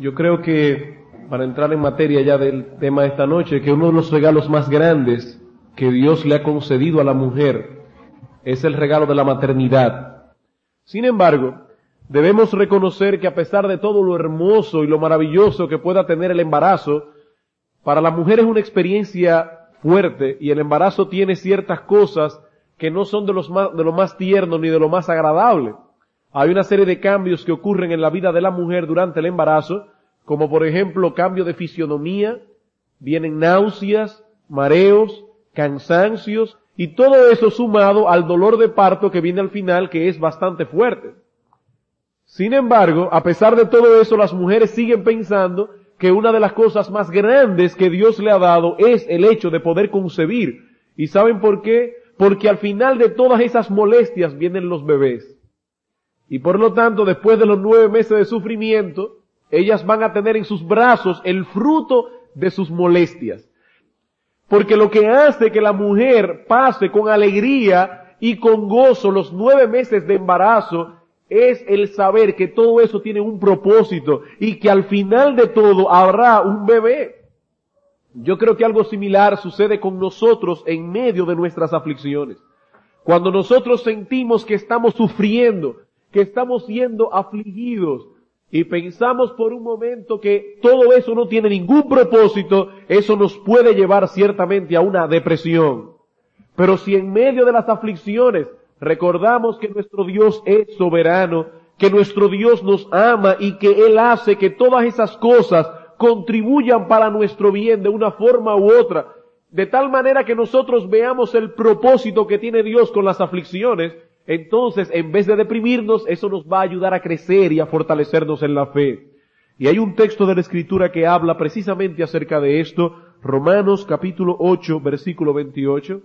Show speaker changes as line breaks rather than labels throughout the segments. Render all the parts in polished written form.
Yo creo que, para entrar en materia ya del tema de esta noche, que uno de los regalos más grandes que Dios le ha concedido a la mujer es el regalo de la maternidad. Sin embargo, debemos reconocer que a pesar de todo lo hermoso y lo maravilloso que pueda tener el embarazo, para la mujer es una experiencia fuerte y el embarazo tiene ciertas cosas que no son de lo más tierno ni de lo más agradable. Hay una serie de cambios que ocurren en la vida de la mujer durante el embarazo, como por ejemplo cambio de fisionomía, vienen náuseas, mareos, cansancios, y todo eso sumado al dolor de parto que viene al final, que es bastante fuerte. Sin embargo, a pesar de todo eso, las mujeres siguen pensando que una de las cosas más grandes que Dios le ha dado es el hecho de poder concebir. ¿Y saben por qué? Porque al final de todas esas molestias vienen los bebés. Y por lo tanto, después de los 9 meses de sufrimiento, ellas van a tener en sus brazos el fruto de sus molestias. Porque lo que hace que la mujer pase con alegría y con gozo los 9 meses de embarazo es el saber que todo eso tiene un propósito y que al final de todo habrá un bebé. Yo creo que algo similar sucede con nosotros en medio de nuestras aflicciones. Cuando nosotros sentimos que estamos sufriendo, que estamos siendo afligidos, y pensamos por un momento que todo eso no tiene ningún propósito, eso nos puede llevar ciertamente a una depresión. Pero si en medio de las aflicciones recordamos que nuestro Dios es soberano, que nuestro Dios nos ama y que Él hace que todas esas cosas contribuyan para nuestro bien de una forma u otra, de tal manera que nosotros veamos el propósito que tiene Dios con las aflicciones, entonces, en vez de deprimirnos, eso nos va a ayudar a crecer y a fortalecernos en la fe. Y hay un texto de la Escritura que habla precisamente acerca de esto, Romanos capítulo 8, versículo 28.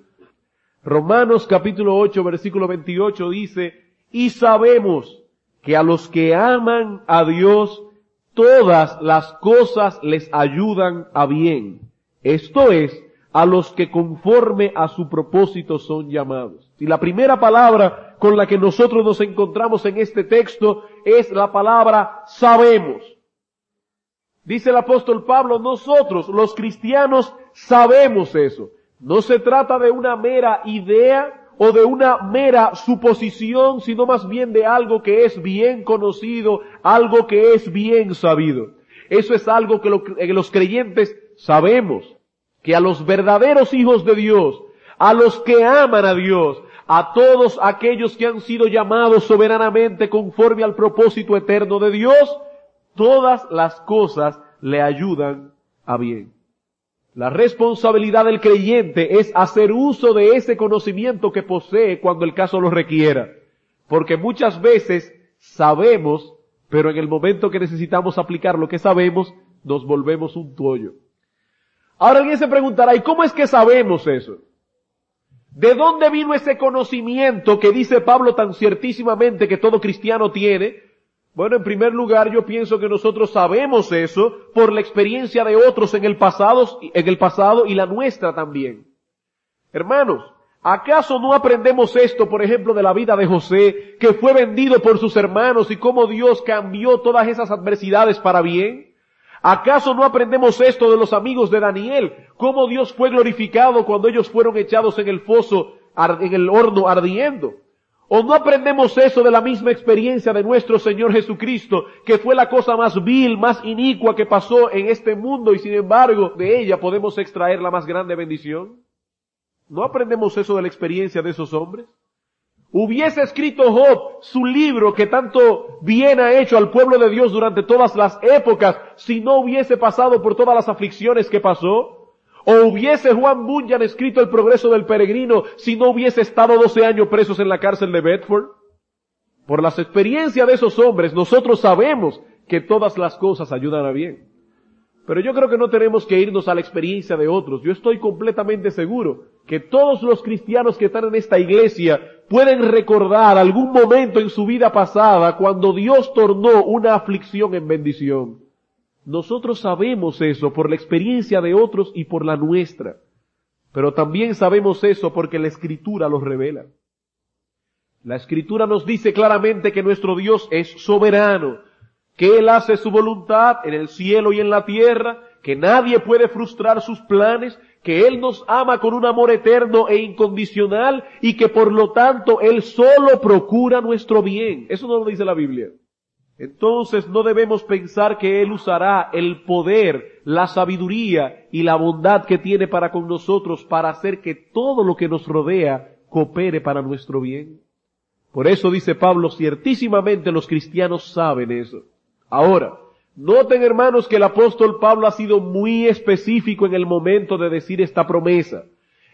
Romanos capítulo 8, versículo 28 dice, y sabemos que a los que aman a Dios, todas las cosas les ayudan a bien. Esto es, a los que conforme a su propósito son llamados. Y la primera palabra con la que nosotros nos encontramos en este texto es la palabra sabemos. Dice el apóstol Pablo, nosotros, los cristianos, sabemos eso. No se trata de una mera idea o de una mera suposición, sino más bien de algo que es bien conocido, algo que es bien sabido. Eso es algo que los creyentes sabemos. Que a los verdaderos hijos de Dios, a los que aman a Dios, a todos aquellos que han sido llamados soberanamente conforme al propósito eterno de Dios, todas las cosas le ayudan a bien. La responsabilidad del creyente es hacer uso de ese conocimiento que posee cuando el caso lo requiera. Porque muchas veces sabemos, pero en el momento que necesitamos aplicar lo que sabemos, nos volvemos un tollo. Ahora alguien se preguntará, ¿y cómo es que sabemos eso? ¿De dónde vino ese conocimiento que dice Pablo tan ciertísimamente que todo cristiano tiene? Bueno, en primer lugar, yo pienso que nosotros sabemos eso por la experiencia de otros en el pasado y la nuestra también. Hermanos, ¿acaso no aprendemos esto, por ejemplo, de la vida de José, que fue vendido por sus hermanos y cómo Dios cambió todas esas adversidades para bien? ¿Acaso no aprendemos esto de los amigos de Daniel? ¿Cómo Dios fue glorificado cuando ellos fueron echados en el foso, en el horno ardiendo? ¿O no aprendemos eso de la misma experiencia de nuestro Señor Jesucristo, que fue la cosa más vil, más inicua que pasó en este mundo y sin embargo de ella podemos extraer la más grande bendición? ¿No aprendemos eso de la experiencia de esos hombres? ¿Hubiese escrito Job su libro que tanto bien ha hecho al pueblo de Dios durante todas las épocas si no hubiese pasado por todas las aflicciones que pasó? ¿O hubiese Juan Bunyan escrito El progreso del peregrino si no hubiese estado 12 años presos en la cárcel de Bedford? Por las experiencias de esos hombres nosotros sabemos que todas las cosas ayudan a bien. Pero yo creo que no tenemos que irnos a la experiencia de otros. Yo estoy completamente seguro que todos los cristianos que están en esta iglesia pueden recordar algún momento en su vida pasada cuando Dios tornó una aflicción en bendición. Nosotros sabemos eso por la experiencia de otros y por la nuestra. Pero también sabemos eso porque la Escritura lo revela. La Escritura nos dice claramente que nuestro Dios es soberano, que Él hace su voluntad en el cielo y en la tierra, que nadie puede frustrar sus planes, que Él nos ama con un amor eterno e incondicional y que por lo tanto Él solo procura nuestro bien. Eso no lo dice la Biblia. Entonces no debemos pensar que Él usará el poder, la sabiduría y la bondad que tiene para con nosotros para hacer que todo lo que nos rodea coopere para nuestro bien. Por eso dice Pablo, ciertísimamente los cristianos saben eso. Ahora, noten, hermanos, que el apóstol Pablo ha sido muy específico en el momento de decir esta promesa.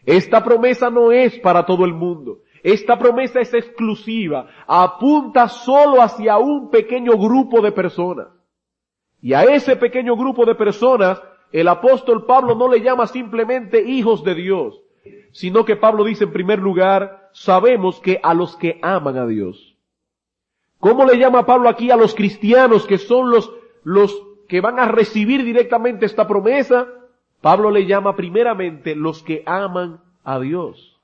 Esta promesa no es para todo el mundo. Esta promesa es exclusiva. Apunta solo hacia un pequeño grupo de personas. Y a ese pequeño grupo de personas, el apóstol Pablo no le llama simplemente hijos de Dios, sino que Pablo dice en primer lugar, sabemos que a los que aman a Dios. ¿Cómo le llama Pablo aquí a los cristianos que son los que van a recibir directamente esta promesa? Pablo le llama primeramente los que aman a Dios.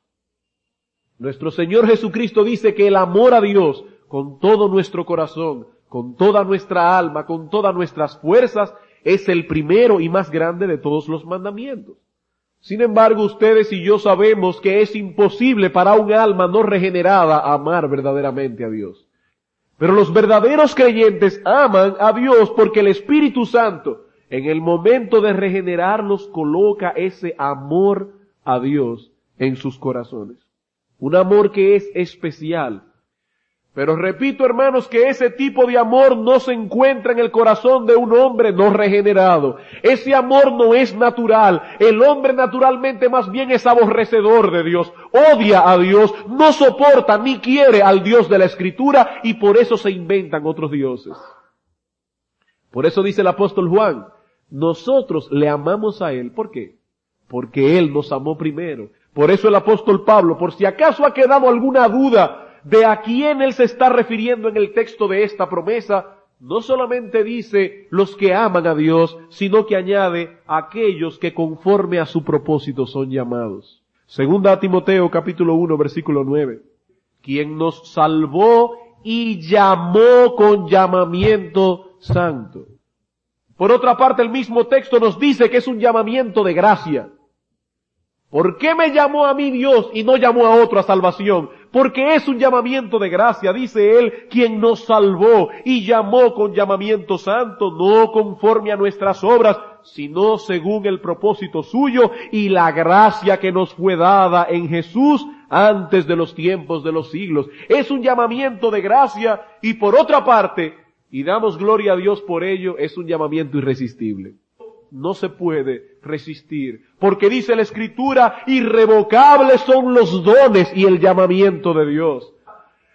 Nuestro Señor Jesucristo dice que el amor a Dios con todo nuestro corazón, con toda nuestra alma, con todas nuestras fuerzas, es el primero y más grande de todos los mandamientos. Sin embargo, ustedes y yo sabemos que es imposible para un alma no regenerada amar verdaderamente a Dios. Pero los verdaderos creyentes aman a Dios porque el Espíritu Santo, en el momento de regenerarlos, coloca ese amor a Dios en sus corazones. Un amor que es especial. Pero repito, hermanos, que ese tipo de amor no se encuentra en el corazón de un hombre no regenerado. Ese amor no es natural. El hombre naturalmente más bien es aborrecedor de Dios, odia a Dios, no soporta ni quiere al Dios de la Escritura y por eso se inventan otros dioses. Por eso dice el apóstol Juan, nosotros le amamos a Él. ¿Por qué? Porque Él nos amó primero. Por eso el apóstol Pablo, por si acaso ha quedado alguna duda de a quién él se está refiriendo en el texto de esta promesa, no solamente dice los que aman a Dios, sino que añade aquellos que conforme a su propósito son llamados. Segunda a Timoteo capítulo 1 versículo 9. Quien nos salvó y llamó con llamamiento santo. Por otra parte, el mismo texto nos dice que es un llamamiento de gracia. ¿Por qué me llamó a mí Dios y no llamó a otro a salvación? Porque es un llamamiento de gracia, dice Él, quien nos salvó y llamó con llamamiento santo, no conforme a nuestras obras, sino según el propósito suyo y la gracia que nos fue dada en Jesús antes de los tiempos de los siglos. Es un llamamiento de gracia y por otra parte, y damos gloria a Dios por ello, es un llamamiento irresistible. No se puede resistir, porque dice la Escritura, irrevocables son los dones y el llamamiento de Dios.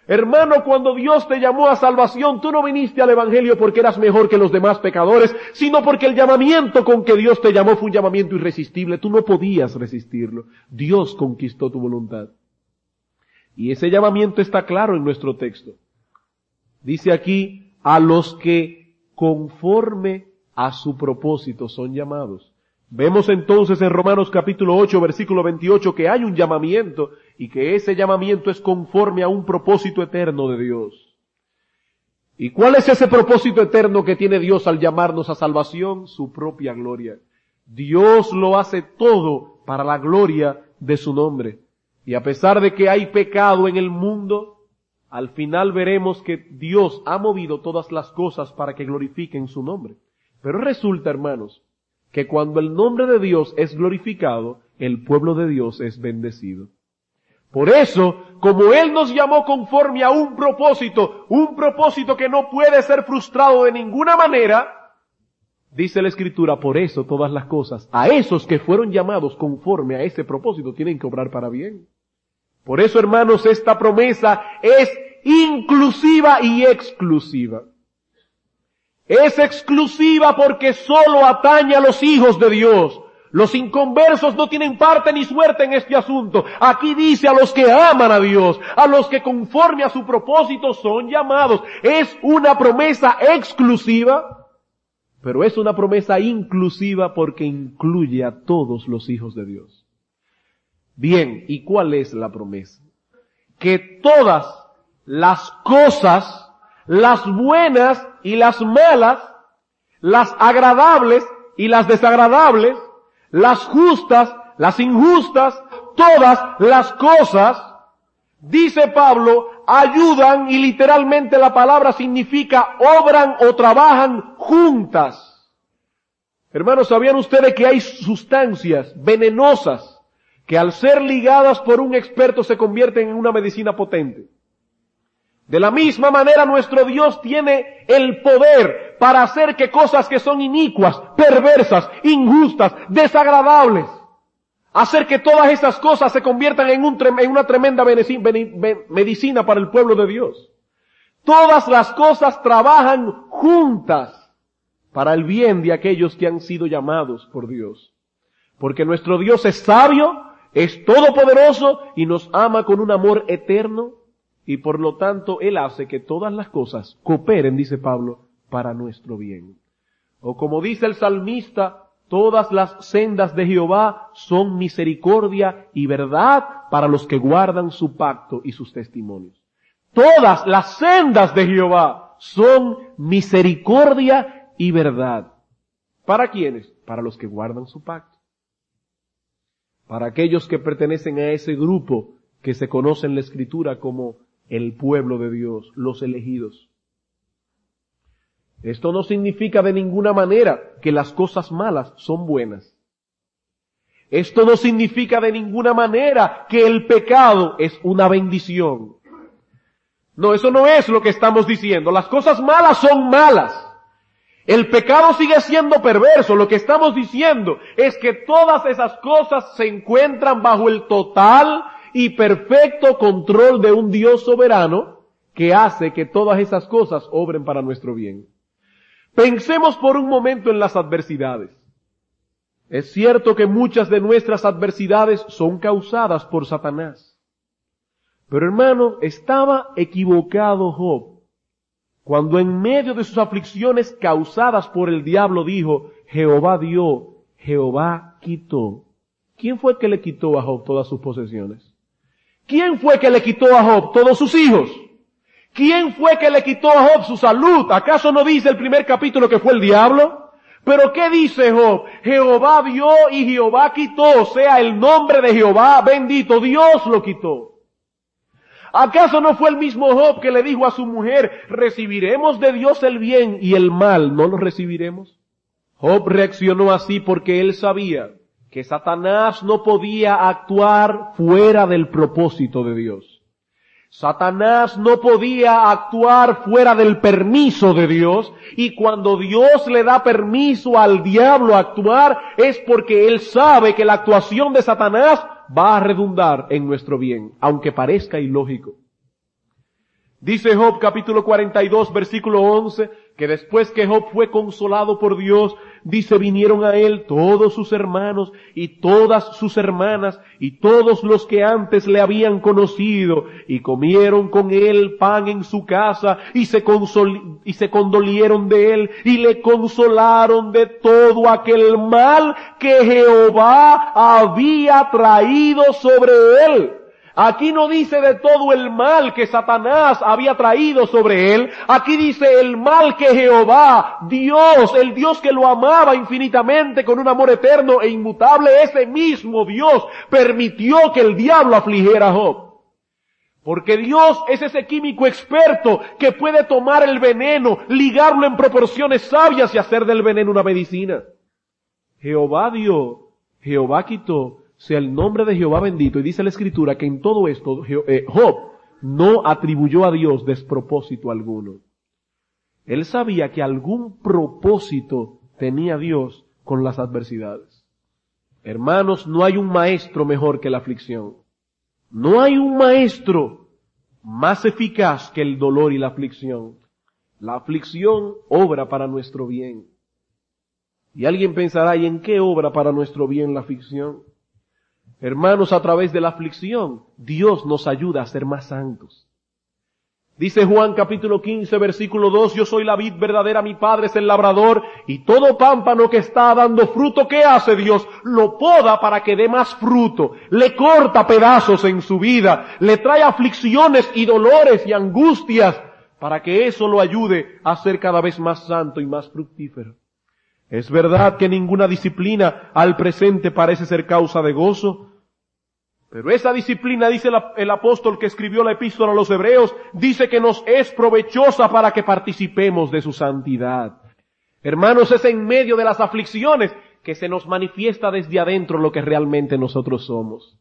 Hermano, cuando Dios te llamó a salvación, tú no viniste al Evangelio porque eras mejor que los demás pecadores, sino porque el llamamiento con que Dios te llamó fue un llamamiento irresistible. Tú no podías resistirlo. Dios conquistó tu voluntad. Y ese llamamiento está claro en nuestro texto. Dice aquí, a los que conforme a su propósito son llamados. Vemos entonces en Romanos capítulo 8, versículo 28, que hay un llamamiento y que ese llamamiento es conforme a un propósito eterno de Dios. ¿Y cuál es ese propósito eterno que tiene Dios al llamarnos a salvación? Su propia gloria. Dios lo hace todo para la gloria de su nombre. Y a pesar de que hay pecado en el mundo, al final veremos que Dios ha movido todas las cosas para que glorifiquen su nombre. Pero resulta, hermanos, que cuando el nombre de Dios es glorificado, el pueblo de Dios es bendecido. Por eso, como Él nos llamó conforme a un propósito que no puede ser frustrado de ninguna manera, dice la Escritura, por eso todas las cosas, a esos que fueron llamados conforme a ese propósito, tienen que obrar para bien. Por eso, hermanos, esta promesa es inclusiva y exclusiva. Es exclusiva porque solo atañe a los hijos de Dios. Los inconversos no tienen parte ni suerte en este asunto. Aquí dice a los que aman a Dios, a los que conforme a su propósito son llamados. Es una promesa exclusiva, pero es una promesa inclusiva porque incluye a todos los hijos de Dios. Bien, ¿y cuál es la promesa? Que todas las cosas, las buenas y las malas, las agradables y las desagradables, las justas, las injustas, todas las cosas, dice Pablo, ayudan, y literalmente la palabra significa obran o trabajan juntas. Hermanos, ¿sabían ustedes que hay sustancias venenosas que al ser ligadas por un experto se convierten en una medicina potente? De la misma manera nuestro Dios tiene el poder para hacer que cosas que son inicuas, perversas, injustas, desagradables, hacer que todas esas cosas se conviertan en una tremenda medicina para el pueblo de Dios. Todas las cosas trabajan juntas para el bien de aquellos que han sido llamados por Dios. Porque nuestro Dios es sabio, es todopoderoso y nos ama con un amor eterno, y por lo tanto Él hace que todas las cosas cooperen, dice Pablo, para nuestro bien. O como dice el salmista, todas las sendas de Jehová son misericordia y verdad para los que guardan su pacto y sus testimonios. Todas las sendas de Jehová son misericordia y verdad. ¿Para quiénes? Para los que guardan su pacto. Para aquellos que pertenecen a ese grupo que se conoce en la Escritura como el pueblo de Dios, los elegidos. Esto no significa de ninguna manera que las cosas malas son buenas. Esto no significa de ninguna manera que el pecado es una bendición. No, eso no es lo que estamos diciendo. Las cosas malas son malas. El pecado sigue siendo perverso. Lo que estamos diciendo es que todas esas cosas se encuentran bajo el total y perfecto control de un Dios soberano que hace que todas esas cosas obren para nuestro bien. Pensemos por un momento en las adversidades. Es cierto que muchas de nuestras adversidades son causadas por Satanás. Pero hermano, estaba equivocado Job cuando en medio de sus aflicciones causadas por el diablo dijo, Jehová dio, Jehová quitó. ¿Quién fue el que le quitó a Job todas sus posesiones? ¿Quién fue que le quitó a Job todos sus hijos? ¿Quién fue que le quitó a Job su salud? ¿Acaso no dice el primer capítulo que fue el diablo? ¿Pero qué dice Job? Jehová dio y Jehová quitó, sea el nombre de Jehová bendito, Dios lo quitó. ¿Acaso no fue el mismo Job que le dijo a su mujer, recibiremos de Dios el bien y el mal no lo recibiremos? Job reaccionó así porque él sabía que Satanás no podía actuar fuera del propósito de Dios. Satanás no podía actuar fuera del permiso de Dios, y cuando Dios le da permiso al diablo a actuar es porque él sabe que la actuación de Satanás va a redundar en nuestro bien, aunque parezca ilógico. Dice Job capítulo 42 versículo 11 que después que Job fue consolado por Dios, dice, vinieron a él todos sus hermanos y todas sus hermanas y todos los que antes le habían conocido y comieron con él pan en su casa y se condolieron de él y le consolaron de todo aquel mal que Jehová había traído sobre él. Aquí no dice de todo el mal que Satanás había traído sobre él. Aquí dice el mal que Jehová, Dios, el Dios que lo amaba infinitamente con un amor eterno e inmutable, ese mismo Dios permitió que el diablo afligiera a Job. Porque Dios es ese químico experto que puede tomar el veneno, ligarlo en proporciones sabias y hacer del veneno una medicina. Jehová dio, Jehová quitó, sea el nombre de Jehová bendito. Y dice la Escritura que en todo esto Job no atribuyó a Dios despropósito alguno. Él sabía que algún propósito tenía Dios con las adversidades. Hermanos, no hay un maestro mejor que la aflicción. No hay un maestro más eficaz que el dolor y la aflicción. La aflicción obra para nuestro bien. Y alguien pensará, ¿y en qué obra para nuestro bien la aflicción? Hermanos, a través de la aflicción, Dios nos ayuda a ser más santos. Dice Juan capítulo 15, versículo 2, yo soy la vid verdadera, mi Padre es el labrador, y todo pámpano que está dando fruto, ¿qué hace Dios? Lo poda para que dé más fruto, le corta pedazos en su vida, le trae aflicciones y dolores y angustias, para que eso lo ayude a ser cada vez más santo y más fructífero. Es verdad que ninguna disciplina al presente parece ser causa de gozo, pero esa disciplina, dice el apóstol que escribió la epístola a los Hebreos, dice que nos es provechosa para que participemos de su santidad. Hermanos, es en medio de las aflicciones que se nos manifiesta desde adentro lo que realmente nosotros somos.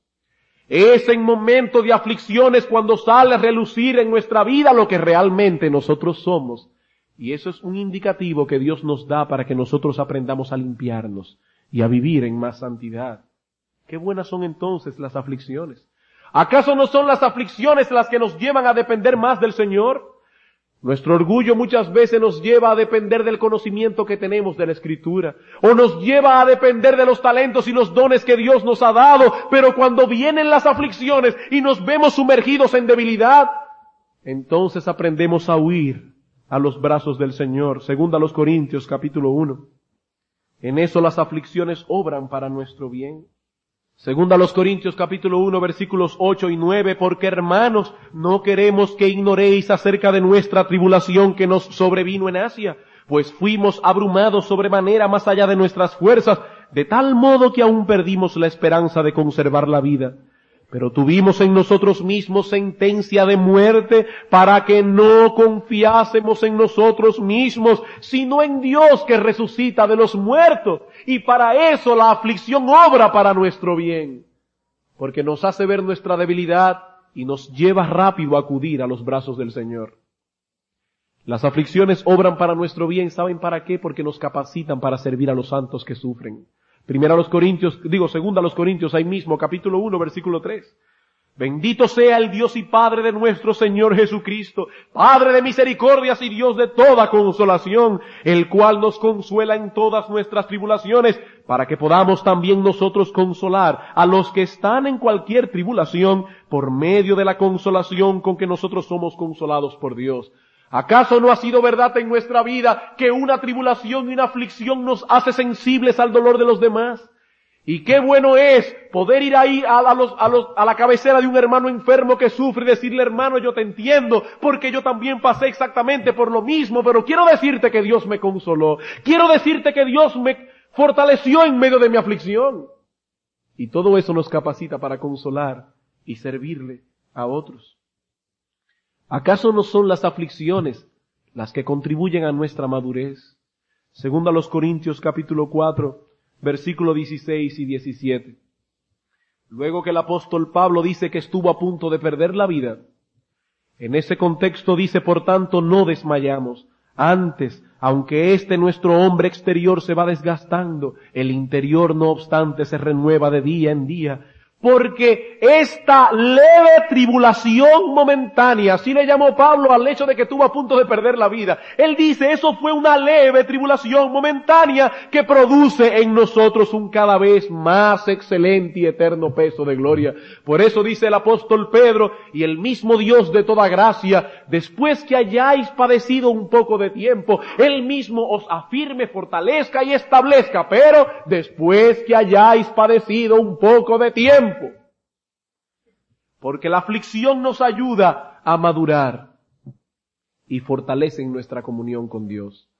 Es en momentos de aflicciones cuando sale a relucir en nuestra vida lo que realmente nosotros somos. Y eso es un indicativo que Dios nos da para que nosotros aprendamos a limpiarnos y a vivir en más santidad. Qué buenas son entonces las aflicciones. ¿Acaso no son las aflicciones las que nos llevan a depender más del Señor? Nuestro orgullo muchas veces nos lleva a depender del conocimiento que tenemos de la Escritura, o nos lleva a depender de los talentos y los dones que Dios nos ha dado, pero cuando vienen las aflicciones y nos vemos sumergidos en debilidad, entonces aprendemos a huir a los brazos del Señor. Segunda a los Corintios capítulo 1. En eso las aflicciones obran para nuestro bien. Segunda a los Corintios capítulo 1 versículos 8 y 9, porque hermanos, no queremos que ignoréis acerca de nuestra tribulación que nos sobrevino en Asia, pues fuimos abrumados sobremanera más allá de nuestras fuerzas, de tal modo que aún perdimos la esperanza de conservar la vida. Pero tuvimos en nosotros mismos sentencia de muerte para que no confiásemos en nosotros mismos, sino en Dios que resucita de los muertos. Y para eso la aflicción obra para nuestro bien, porque nos hace ver nuestra debilidad y nos lleva rápido a acudir a los brazos del Señor. Las aflicciones obran para nuestro bien, ¿saben para qué? Porque nos capacitan para servir a los santos que sufren. Segunda a los Corintios, ahí mismo, capítulo 1, versículo 3. Bendito sea el Dios y Padre de nuestro Señor Jesucristo, Padre de misericordias y Dios de toda consolación, el cual nos consuela en todas nuestras tribulaciones, para que podamos también nosotros consolar a los que están en cualquier tribulación, por medio de la consolación con que nosotros somos consolados por Dios. ¿Acaso no ha sido verdad en nuestra vida que una tribulación y una aflicción nos hace sensibles al dolor de los demás? Y qué bueno es poder ir ahí a la cabecera de un hermano enfermo que sufre y decirle: hermano, yo te entiendo, porque yo también pasé exactamente por lo mismo, pero quiero decirte que Dios me consoló. Quiero decirte que Dios me fortaleció en medio de mi aflicción. Y todo eso nos capacita para consolar y servirle a otros. ¿Acaso no son las aflicciones las que contribuyen a nuestra madurez? Segunda a los Corintios capítulo 4, versículo 16 y 17. Luego que el apóstol Pablo dice que estuvo a punto de perder la vida, en ese contexto dice: por tanto no desmayamos. Antes, aunque nuestro hombre exterior se va desgastando, el interior no obstante se renueva de día en día. Porque esta leve tribulación momentánea, así le llamó Pablo al hecho de que estuvo a punto de perder la vida. Él dice, eso fue una leve tribulación momentánea que produce en nosotros un cada vez más excelente y eterno peso de gloria. Por eso dice el apóstol Pedro: y el mismo Dios de toda gracia, después que hayáis padecido un poco de tiempo, Él mismo os afirme, fortalezca y establezca. Pero después que hayáis padecido un poco de tiempo, porque la aflicción nos ayuda a madurar y fortalece en nuestra comunión con Dios.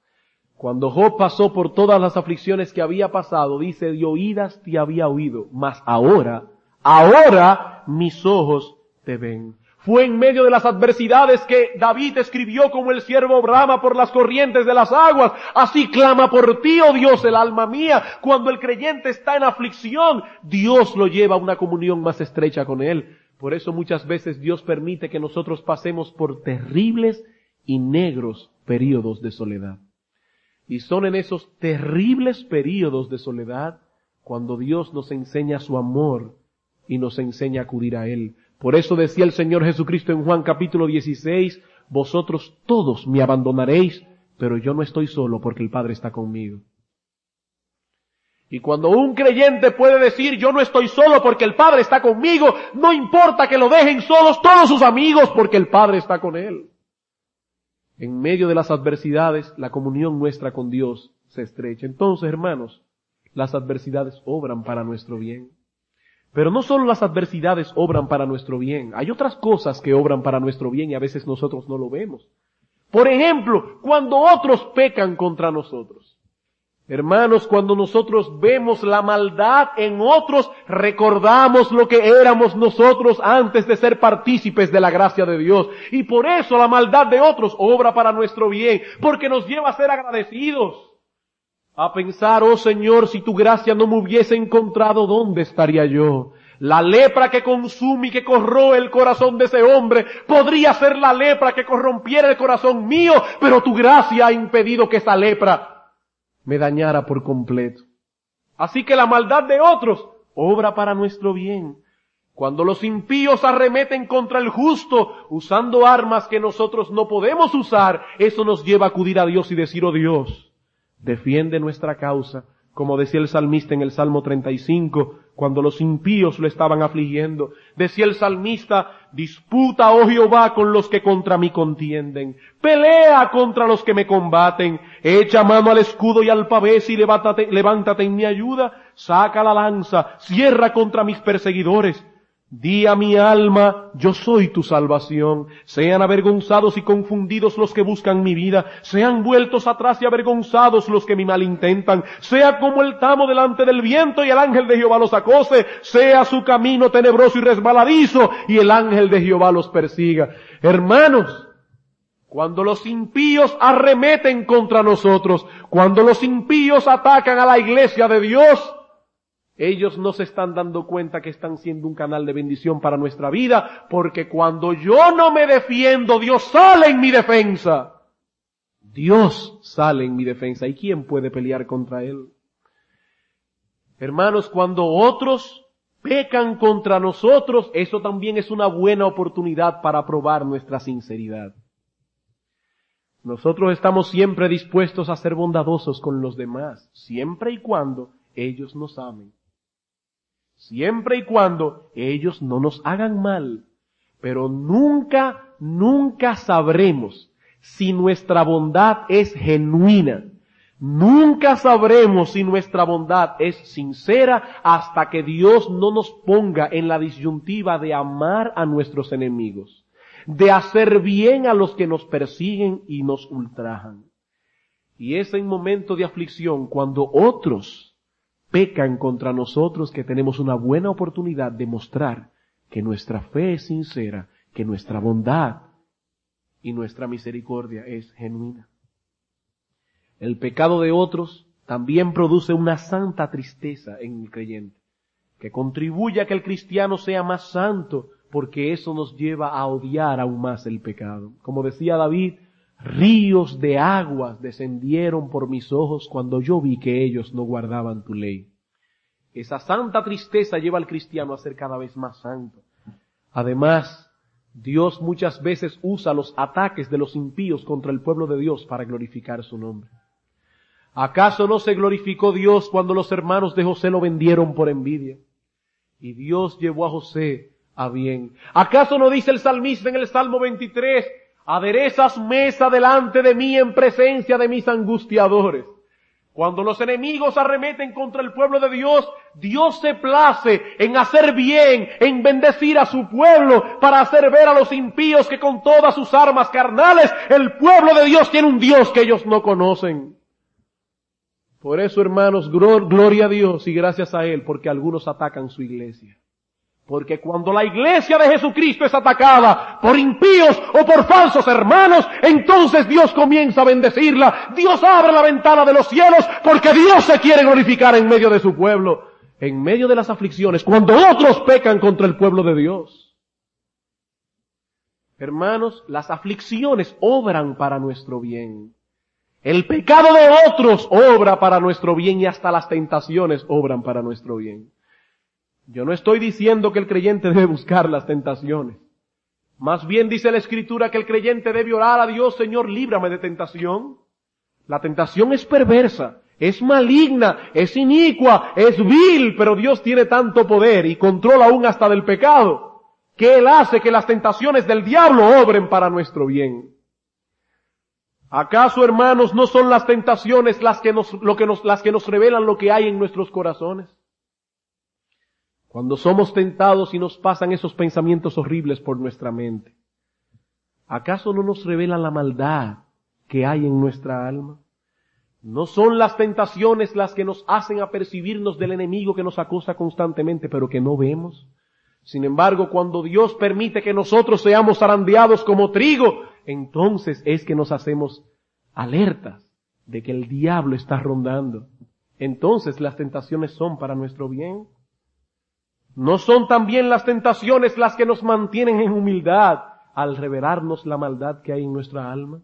Cuando Job pasó por todas las aflicciones que había pasado, dice: de oídas te había oído, mas ahora mis ojos te ven. Fue en medio de las adversidades que David escribió como el siervo brama por las corrientes de las aguas. Así clama por ti, oh Dios, el alma mía. Cuando el creyente está en aflicción, Dios lo lleva a una comunión más estrecha con Él. Por eso muchas veces Dios permite que nosotros pasemos por terribles y negros períodos de soledad. Y son en esos terribles períodos de soledad cuando Dios nos enseña su amor y nos enseña a acudir a Él. Por eso decía el Señor Jesucristo en Juan capítulo 16, vosotros todos me abandonaréis, pero yo no estoy solo porque el Padre está conmigo. Y cuando un creyente puede decir, yo no estoy solo porque el Padre está conmigo, no importa que lo dejen solos todos sus amigos porque el Padre está con él. En medio de las adversidades, la comunión nuestra con Dios se estrecha. Entonces, hermanos, las adversidades obran para nuestro bien. Pero no solo las adversidades obran para nuestro bien, hay otras cosas que obran para nuestro bien y a veces nosotros no lo vemos. Por ejemplo, cuando otros pecan contra nosotros. Hermanos, cuando nosotros vemos la maldad en otros, recordamos lo que éramos nosotros antes de ser partícipes de la gracia de Dios. Y por eso la maldad de otros obra para nuestro bien, porque nos lleva a ser agradecidos. A pensar, oh Señor, si tu gracia no me hubiese encontrado, ¿dónde estaría yo? La lepra que consume y que corroe el corazón de ese hombre podría ser la lepra que corrompiera el corazón mío, pero tu gracia ha impedido que esa lepra me dañara por completo. Así que la maldad de otros obra para nuestro bien. Cuando los impíos arremeten contra el justo, usando armas que nosotros no podemos usar, eso nos lleva a acudir a Dios y decir, oh Dios, defiende nuestra causa. Como decía el salmista en el Salmo 35, cuando los impíos lo estaban afligiendo, decía el salmista, disputa, oh Jehová, con los que contra mí contienden, pelea contra los que me combaten, echa mano al escudo y al pavés y levántate en mi ayuda, saca la lanza, cierra contra mis perseguidores. Di a mi alma, yo soy tu salvación. Sean avergonzados y confundidos los que buscan mi vida. Sean vueltos atrás y avergonzados los que mi mal intentan. Sea como el tamo delante del viento y el ángel de Jehová los acose. Sea su camino tenebroso y resbaladizo y el ángel de Jehová los persiga. Hermanos, cuando los impíos arremeten contra nosotros, cuando los impíos atacan a la iglesia de Dios, ellos no se están dando cuenta que están siendo un canal de bendición para nuestra vida, porque cuando yo no me defiendo, Dios sale en mi defensa. Dios sale en mi defensa. ¿Y quién puede pelear contra Él? Hermanos, cuando otros pecan contra nosotros, eso también es una buena oportunidad para probar nuestra sinceridad. Nosotros estamos siempre dispuestos a ser bondadosos con los demás, siempre y cuando ellos nos amen. Siempre y cuando ellos no nos hagan mal. Pero nunca sabremos si nuestra bondad es genuina. Nunca sabremos si nuestra bondad es sincera hasta que Dios no nos ponga en la disyuntiva de amar a nuestros enemigos, de hacer bien a los que nos persiguen y nos ultrajan. Y es en momento de aflicción, cuando otros pecan contra nosotros, que tenemos una buena oportunidad de mostrar que nuestra fe es sincera, que nuestra bondad y nuestra misericordia es genuina. El pecado de otros también produce una santa tristeza en el creyente, que contribuye a que el cristiano sea más santo, porque eso nos lleva a odiar aún más el pecado. Como decía David, ríos de aguas descendieron por mis ojos cuando yo vi que ellos no guardaban tu ley. Esa santa tristeza lleva al cristiano a ser cada vez más santo. Además, Dios muchas veces usa los ataques de los impíos contra el pueblo de Dios para glorificar su nombre. ¿Acaso no se glorificó Dios cuando los hermanos de José lo vendieron por envidia? Y Dios llevó a José a bien. ¿Acaso no dice el salmista en el Salmo 23, aderezas mesa delante de mí en presencia de mis angustiadores? Cuando los enemigos arremeten contra el pueblo de Dios, Dios se place en hacer bien, en bendecir a su pueblo, para hacer ver a los impíos que con todas sus armas carnales, el pueblo de Dios tiene un Dios que ellos no conocen. Por eso, hermanos, gloria a Dios y gracias a Él, porque algunos atacan su iglesia. Porque cuando la iglesia de Jesucristo es atacada por impíos o por falsos hermanos, entonces Dios comienza a bendecirla. Dios abre la ventana de los cielos porque Dios se quiere glorificar en medio de su pueblo. En medio de las aflicciones, cuando otros pecan contra el pueblo de Dios. Hermanos, las aflicciones obran para nuestro bien. El pecado de otros obra para nuestro bien y hasta las tentaciones obran para nuestro bien. Yo no estoy diciendo que el creyente debe buscar las tentaciones. Más bien dice la Escritura que el creyente debe orar a Dios, Señor, líbrame de tentación. La tentación es perversa, es maligna, es inicua, es vil, pero Dios tiene tanto poder y controla aún hasta del pecado, que Él hace que las tentaciones del diablo obren para nuestro bien. ¿Acaso, hermanos, no son las tentaciones las que nos revelan lo que hay en nuestros corazones? Cuando somos tentados y nos pasan esos pensamientos horribles por nuestra mente. ¿Acaso no nos revela la maldad que hay en nuestra alma? ¿No son las tentaciones las que nos hacen apercibirnos del enemigo que nos acosa constantemente, pero que no vemos? Sin embargo, cuando Dios permite que nosotros seamos zarandeados como trigo, entonces es que nos hacemos alertas de que el diablo está rondando. Entonces las tentaciones son para nuestro bien. ¿No son también las tentaciones las que nos mantienen en humildad al revelarnos la maldad que hay en nuestra alma?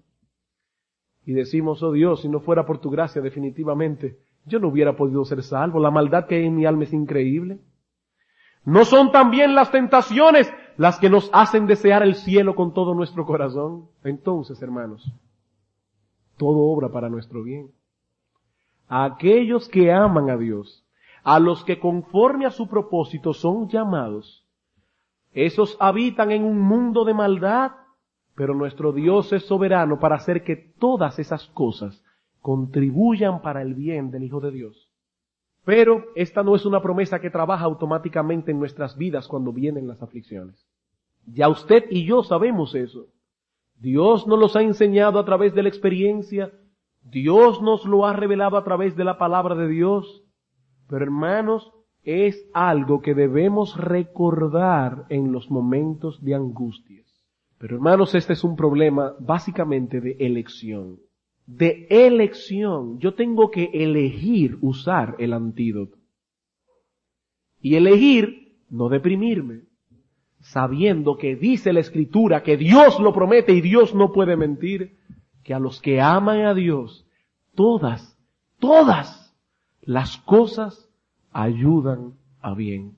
Y decimos, oh Dios, si no fuera por tu gracia, definitivamente, yo no hubiera podido ser salvo. La maldad que hay en mi alma es increíble. ¿No son también las tentaciones las que nos hacen desear el cielo con todo nuestro corazón? Entonces, hermanos, todo obra para nuestro bien. A aquellos que aman a Dios, a los que conforme a su propósito son llamados, esos habitan en un mundo de maldad, pero nuestro Dios es soberano para hacer que todas esas cosas contribuyan para el bien del Hijo de Dios. Pero esta no es una promesa que trabaja automáticamente en nuestras vidas cuando vienen las aflicciones. Ya usted y yo sabemos eso. Dios nos los ha enseñado a través de la experiencia. Dios nos lo ha revelado a través de la palabra de Dios. Pero hermanos, es algo que debemos recordar en los momentos de angustias. Pero hermanos, este es un problema básicamente de elección. De elección. Yo tengo que elegir usar el antídoto. Y elegir no deprimirme, sabiendo que dice la Escritura, que Dios lo promete y Dios no puede mentir, que a los que aman a Dios, todas las cosas ayudan a bien.